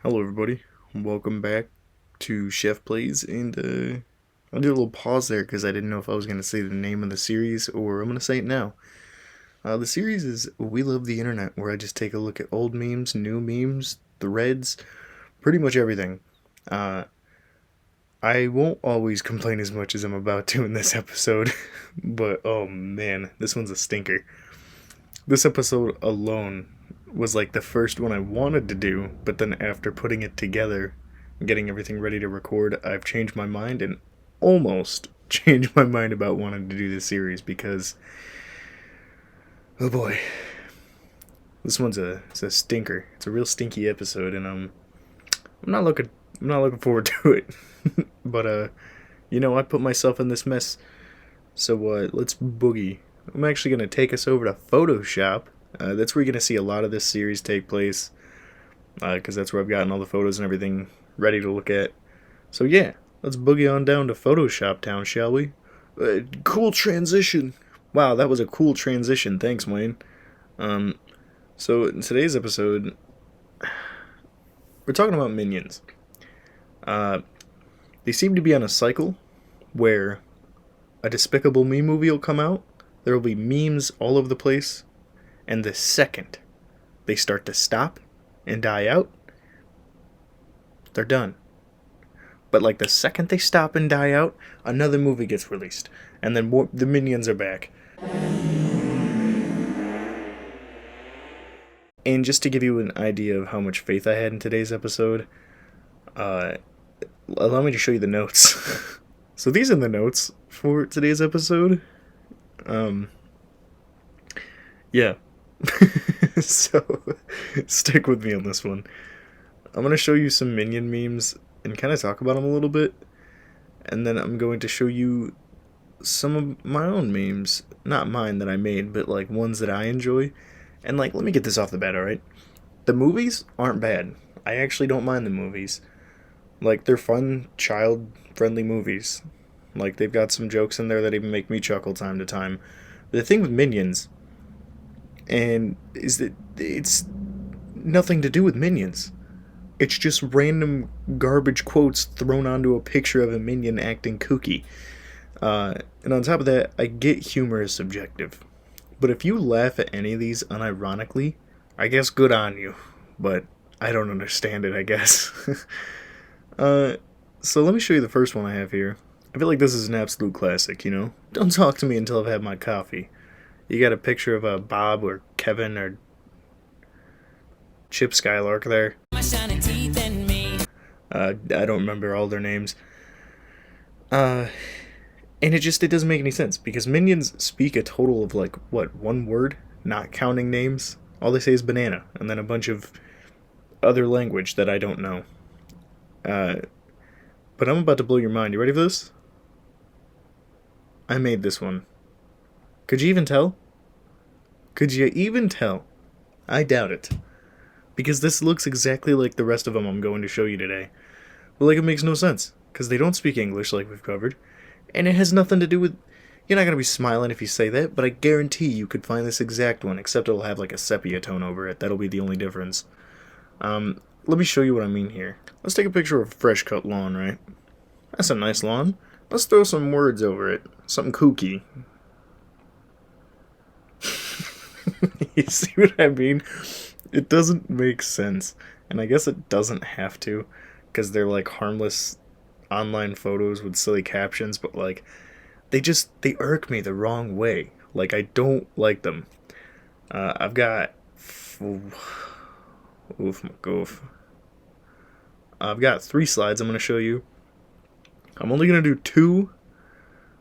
Hello everybody, welcome back to SheffPlays, and I did a little pause there because I didn't know if I was going to say the name of the series or I'm going to say it now. The series is We Love the Internet, where I just take a look at old memes, new memes, threads, pretty much everything. Uh, I won't always complain as much as I'm about to in this episode, but oh man, this one's a stinker. This episode alone was like the first one I wanted to do, but then after putting it together and getting everything ready to record, I've changed my mind and almost changed my mind about wanting to do this series because, oh boy, this one's it's a stinker. It's a real stinky episode, and I'm not looking forward to it. But I put myself in this mess, so let's boogie. I'm actually gonna take us over to Photoshop. That's where you're going to see a lot of this series take place, because that's where I've gotten all the photos and everything ready to look at. So yeah, let's boogie on down to Photoshop Town, shall we? Cool transition. Wow, that was a cool transition. Thanks, Wayne. So in today's episode, we're talking about minions. They seem to be on a cycle where a Despicable Me movie will come out. There will be memes all over the place. And the second they start to stop and die out, they're done. But like the second they stop and die out, another movie gets released. And then the minions are back. And just to give you an idea of how much faith I had in today's episode, allow me to show you the notes. So these are the notes for today's episode. Yeah. So, stick with me on this one. I'm going to show you some minion memes and kind of talk about them a little bit. And then I'm going to show you some of my own memes. Not mine that I made, but like ones that I enjoy. And like, let me get this off the bat, alright? The movies aren't bad. I actually don't mind the movies. Like, they're fun, child-friendly movies. Like, they've got some jokes in there that even make me chuckle time to time. But the thing with minions is that it's nothing to do with minions. It's just random garbage quotes thrown onto a picture of a minion acting kooky. And on top of that, I get humor is subjective. But if you laugh at any of these unironically, I guess good on you. But I don't understand it, I guess. So let me show you the first one I have here. I feel like this is an absolute classic, you know? Don't talk to me until I've had my coffee. You got a picture of Bob or Kevin or Chip Skylark there. I don't remember all their names. And it doesn't make any sense, because minions speak a total of like, one word? Not counting names? All they say is banana, and then a bunch of other language that I don't know. But I'm about to blow your mind. You ready for this? I made this one. Could you even tell? Could you even tell? I doubt it. Because this looks exactly like the rest of them I'm going to show you today. But like, it makes no sense. Because they don't speak English like we've covered. And it has nothing to do with... You're not going to be smiling if you say that, but I guarantee you could find this exact one, except it'll have like a sepia tone over it. That'll be the only difference. Let me show you what I mean here. Let's take a picture of a fresh cut lawn, right? That's a nice lawn. Let's throw some words over it. Something kooky. You see what I mean? It doesn't make sense. And I guess it doesn't have to, because they're like harmless online photos with silly captions, but like, they irk me the wrong way. Like, I don't like them. I've got... Oof, my goof. I've got 3 slides I'm going to show you. I'm only going to do 2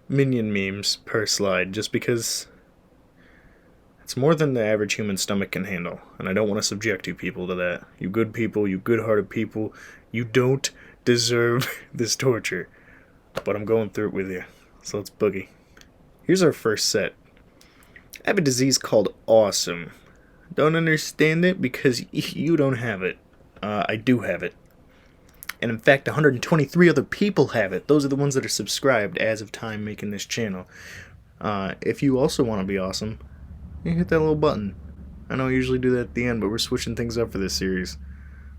minion memes per slide, just because it's more than the average human stomach can handle, and I don't want to subject you people to that. You good people, you good-hearted people, you don't deserve this torture. But I'm going through it with you, so let's boogie. Here's our first set. I have a disease called awesome. Don't understand it because you don't have it. I do have it. And in fact, 123 other people have it. Those are the ones that are subscribed as of time making this channel. If you also want to be awesome, you hit that little button. I know I usually do that at the end, but we're switching things up for this series.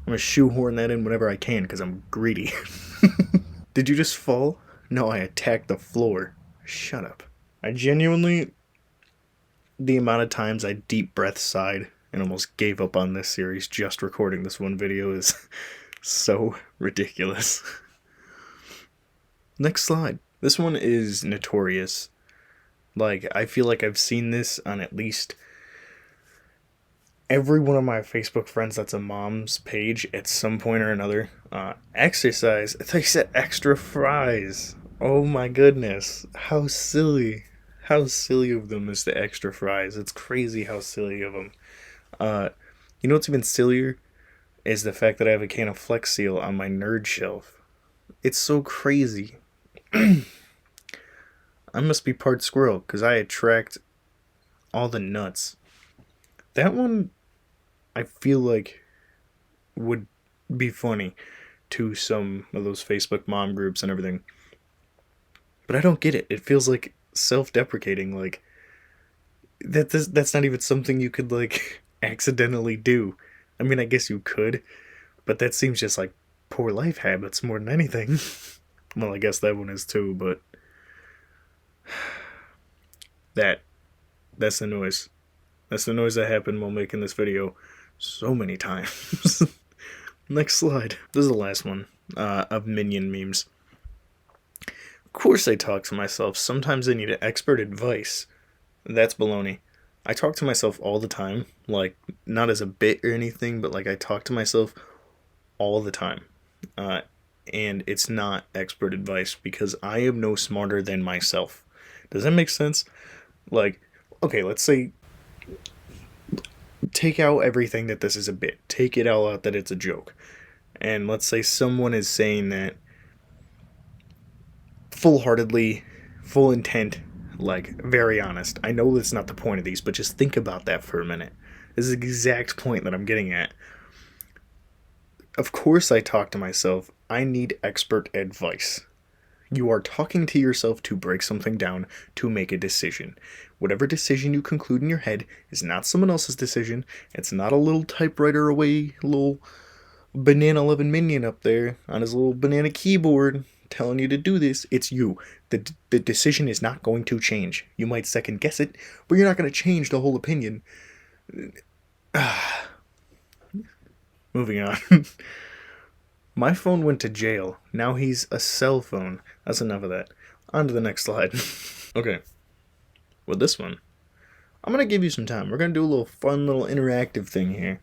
I'm gonna shoehorn that in whenever I can because I'm greedy. Did you just fall? No, I attacked the floor. Shut up. I genuinely, the amount of times I deep breath sighed and almost gave up on this series just recording this one video is so ridiculous. Next slide. This one is notorious. Like, I feel like I've seen this on at least every one of my Facebook friends that's a mom's page at some point or another. Exercise. They said extra fries. Oh my goodness. How silly. How silly of them is the extra fries. It's crazy how silly of them. You know what's even sillier? Is the fact that I have a can of Flex Seal on my nerd shelf. It's so crazy. I must be part squirrel because I attract all the nuts. That one, I feel like, would be funny to some of those Facebook mom groups and everything. But I don't get it. It feels like self-deprecating. Like, that's not even something you could, like, accidentally do. I mean, I guess you could, but that seems just like poor life habits more than anything. Well, I guess that one is too, but that's the noise. That's the noise that happened while making this video so many times. Next slide. This is the last one of minion memes. Of course I talk to myself. Sometimes I need expert advice. That's baloney. I talk to myself all the time. Like, not as a bit or anything, but like I talk to myself all the time. And it's not expert advice because I am no smarter than myself. Does that make sense? Like, okay, let's say, take out everything that this is a bit. Take it all out that it's a joke. And let's say someone is saying that full-heartedly, full intent, like, very honest. I know that's not the point of these, but just think about that for a minute. This is the exact point that I'm getting at. Of course I talk to myself. I need expert advice. You are talking to yourself to break something down, to make a decision. Whatever decision you conclude in your head is not someone else's decision. It's not a little typewriter away, little banana loving minion up there on his little banana keyboard telling you to do this. It's you. The decision is not going to change. You might second guess it, but you're not going to change the whole opinion. Moving on. My phone went to jail. Now he's a cell phone. That's enough of that. On to the next slide. Okay. With this one, I'm going to give you some time. We're going to do a little fun little interactive thing here.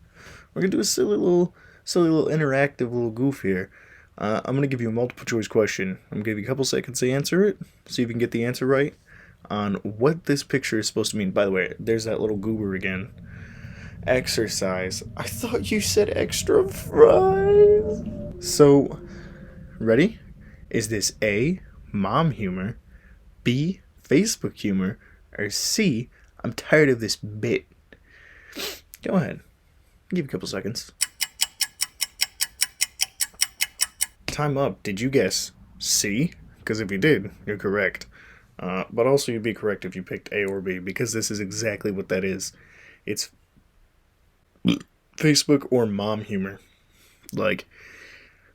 We're going to do a silly little interactive little goof here. I'm going to give you a multiple choice question. I'm going to give you a couple seconds to answer it. See if you can get the answer right on what this picture is supposed to mean. By the way, there's that little goober again. Exercise. I thought you said extra fries. So, ready? Is this A, mom humor, B, Facebook humor, or C, I'm tired of this bit? Go ahead. Give you a couple seconds. Time up. Did you guess C? Because if you did, you're correct. But also you'd be correct if you picked A or B, because this is exactly what that is. It's Facebook or mom humor. Like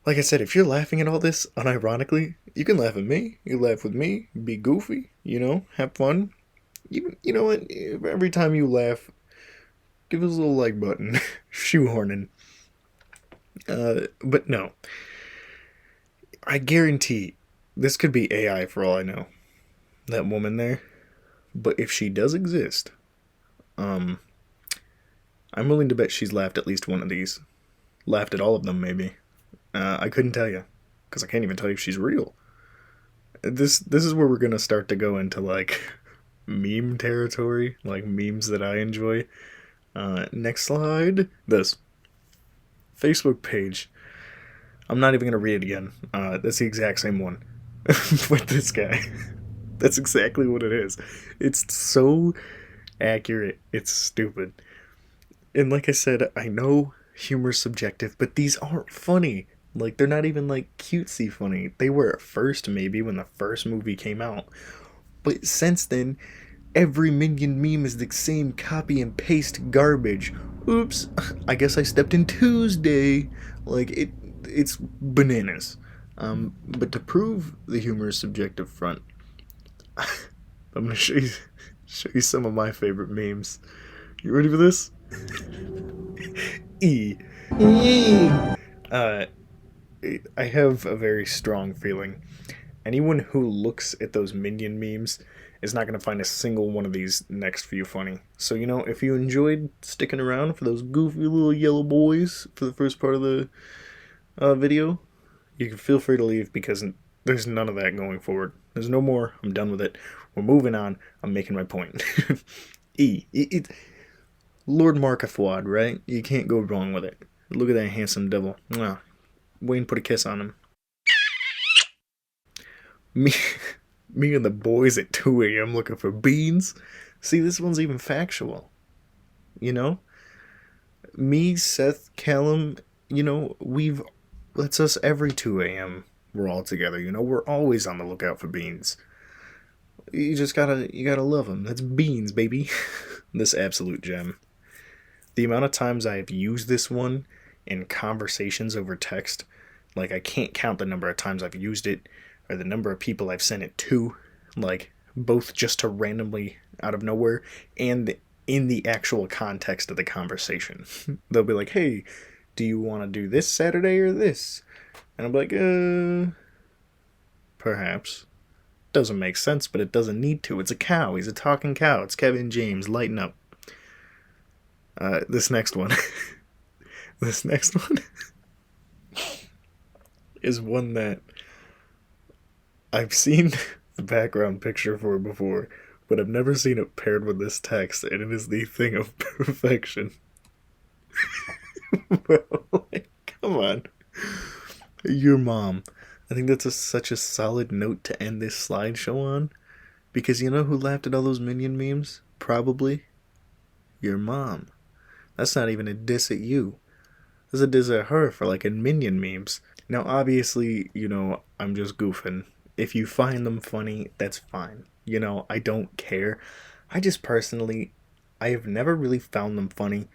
I said, if you're laughing at all this unironically, you can laugh at me. You laugh with me. Be goofy. Have fun. You know what? Every time you laugh, give us a little like button. Shoehorning. But no. I guarantee this could be AI for all I know. That woman there. But if she does exist, I'm willing to bet she's laughed at least one of these. Laughed at all of them, maybe. I couldn't tell you, because I can't even tell you if she's real. This is where we're gonna start to go into, like, meme territory, like memes that I enjoy. Next slide. This Facebook page. I'm not even gonna read it again. That's the exact same one with this guy. That's exactly what it is. It's so accurate. It's stupid. And like I said, I know humor's subjective, but these aren't funny. Like, they're not even, like, cutesy funny. They were at first, maybe, when the first movie came out. But since then, every Minion meme is the same copy and paste garbage. Oops, I guess I stepped in Tuesday. Like, it's bananas. But to prove the humor is subjective front, I'm gonna show you some of my favorite memes. You ready for this? E. Uh, I have a very strong feeling. Anyone who looks at those minion memes is not going to find a single one of these next few funny. So, if you enjoyed sticking around for those goofy little yellow boys for the first part of the video, you can feel free to leave because there's none of that going forward. There's no more. I'm done with it. We're moving on. I'm making my point. Lord Markafwad, right? You can't go wrong with it. Look at that handsome devil. Mwah. Wayne put a kiss on him. Me, me and the boys at 2 a.m. looking for beans. See, this one's even factual. Me, Seth, Callum, that's us every 2 a.m. We're all together, we're always on the lookout for beans. You gotta love them. That's beans, baby. This absolute gem. The amount of times I have used this one in conversations over text, like I can't count the number of times I've used it, or the number of people I've sent it to, like both just to randomly out of nowhere and in the actual context of the conversation. They'll be like, hey, do you want to do this Saturday or this? And I'm like, perhaps. Doesn't make sense, but it doesn't need to. It's a cow. He's a talking cow. It's Kevin James. Lighten up. This next one. This next one is one that I've seen the background picture for before, but I've never seen it paired with this text, and it is the thing of perfection. Well, come on. Your mom. I think that's such a solid note to end this slideshow on, because you know who laughed at all those minion memes? Probably your mom. That's not even a diss at you. That's a diss at her for liking minion memes. Now, obviously, I'm just goofing. If you find them funny, that's fine. I don't care. I just personally, I have never really found them funny.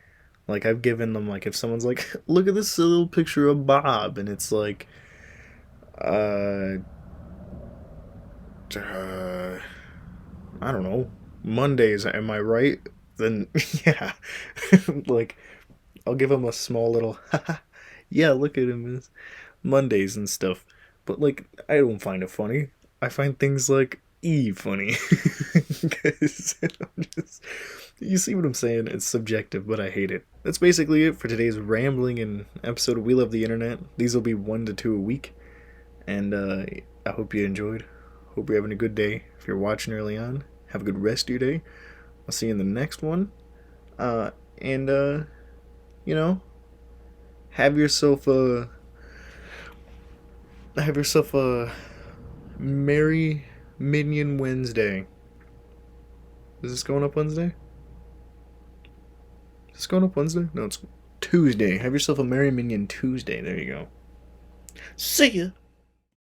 Like, I've given them, like, if someone's like, look at this little picture of Bob, and it's like, I don't know, Mondays, am I right? Then, yeah. Like, I'll give them a small little, yeah, look at him, it's Mondays and stuff. But, like, I don't find it funny. I find things like E funny. Because you see what I'm saying? It's subjective, but I hate it. That's basically it for today's rambling and episode of We Love the Internet. These will be 1 to 2 a week. And I hope you enjoyed. Hope you're having a good day. If you're watching early on, have a good rest of your day. I'll see you in the next one. And have yourself a Merry Minion Wednesday. Is this going up Wednesday? Is this going up Wednesday? No, it's Tuesday. Have yourself a Merry Minion Tuesday. There you go. See ya!